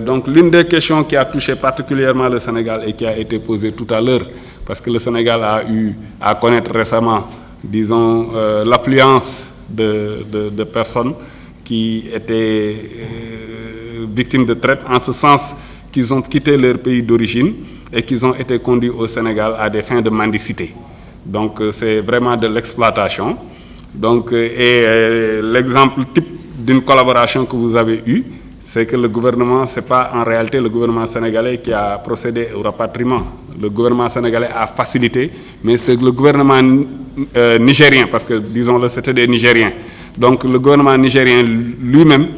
Donc l'une des questions qui a touché particulièrement le Sénégal et qui a été posée tout à l'heure, parce que le Sénégal a eu à connaître récemment, disons, l'affluence de personnes qui étaient victimes de traite, en ce sens qu'ils ont quitté leur pays d'origine et qu'ils ont été conduits au Sénégal à des fins de mendicité. Donc c'est vraiment de l'exploitation. Donc, l'exemple type d'une collaboration que vous avez eue, c'est que le gouvernement, ce n'est pas en réalité le gouvernement sénégalais qui a procédé au rapatriement. Le gouvernement sénégalais a facilité, mais c'est le gouvernement nigérien, parce que, disons-le, c'était des Nigériens. Donc, le gouvernement nigérien lui-même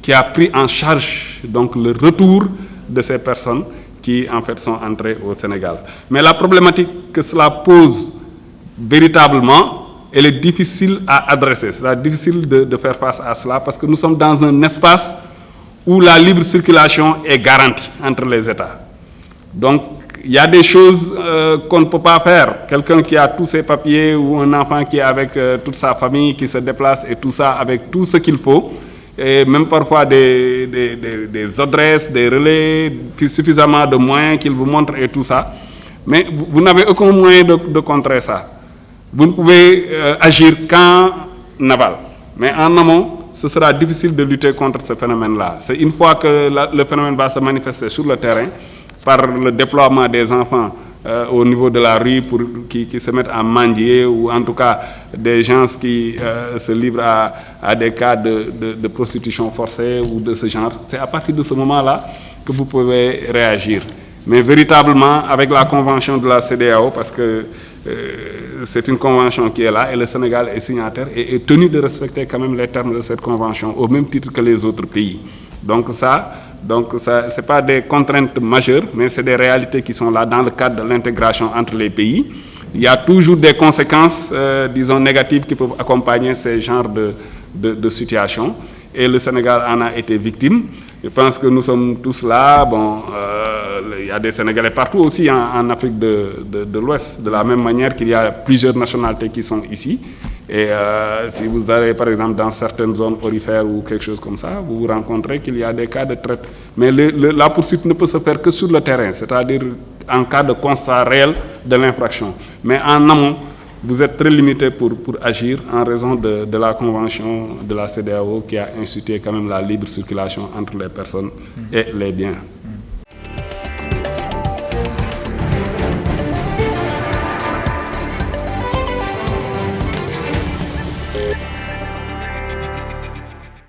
qui a pris en charge donc, le retour de ces personnes qui, en fait, sont entrées au Sénégal. Mais la problématique que cela pose véritablement, elle est difficile à adresser. C'est difficile de faire face à cela parce que nous sommes dans un espace où la libre circulation est garantie entre les États. Donc, il y a des choses qu'on ne peut pas faire. Quelqu'un qui a tous ses papiers ou un enfant qui est avec toute sa famille, qui se déplace et tout ça, avec tout ce qu'il faut, et même parfois des adresses, des relais, suffisamment de moyens qu'il vous montre et tout ça. Mais vous n'avez aucun moyen de contrer ça. Vous ne pouvez agir qu'en aval. Mais en amont, ce sera difficile de lutter contre ce phénomène-là. C'est une fois que le phénomène va se manifester sur le terrain, par le déploiement des enfants au niveau de la rue qui se mettent à mendier, ou en tout cas des gens qui se livrent à des cas de prostitution forcée ou de ce genre. C'est à partir de ce moment-là que vous pouvez réagir. Mais véritablement, avec la convention de la CEDEAO, parce que c'est une convention qui est là et le Sénégal est signataire et est tenu de respecter quand même les termes de cette convention au même titre que les autres pays. Donc ça ce n'est pas des contraintes majeures, mais c'est des réalités qui sont là dans le cadre de l'intégration entre les pays. Il y a toujours des conséquences, disons, négatives qui peuvent accompagner ces genres de situations. Et le Sénégal en a été victime. Je pense que nous sommes tous là. Bon, il y a des Sénégalais partout aussi en Afrique de l'Ouest, de la même manière qu'il y a plusieurs nationalités qui sont ici. Et si vous allez par exemple dans certaines zones aurifères ou quelque chose comme ça, vous vous rencontrez qu'il y a des cas de traite. Mais la poursuite ne peut se faire que sur le terrain, c'est-à-dire en cas de constat réel de l'infraction. Mais en amont, vous êtes très limité pour agir en raison de la convention de la CEDEAO qui a institué quand même la libre circulation entre les personnes et les biens.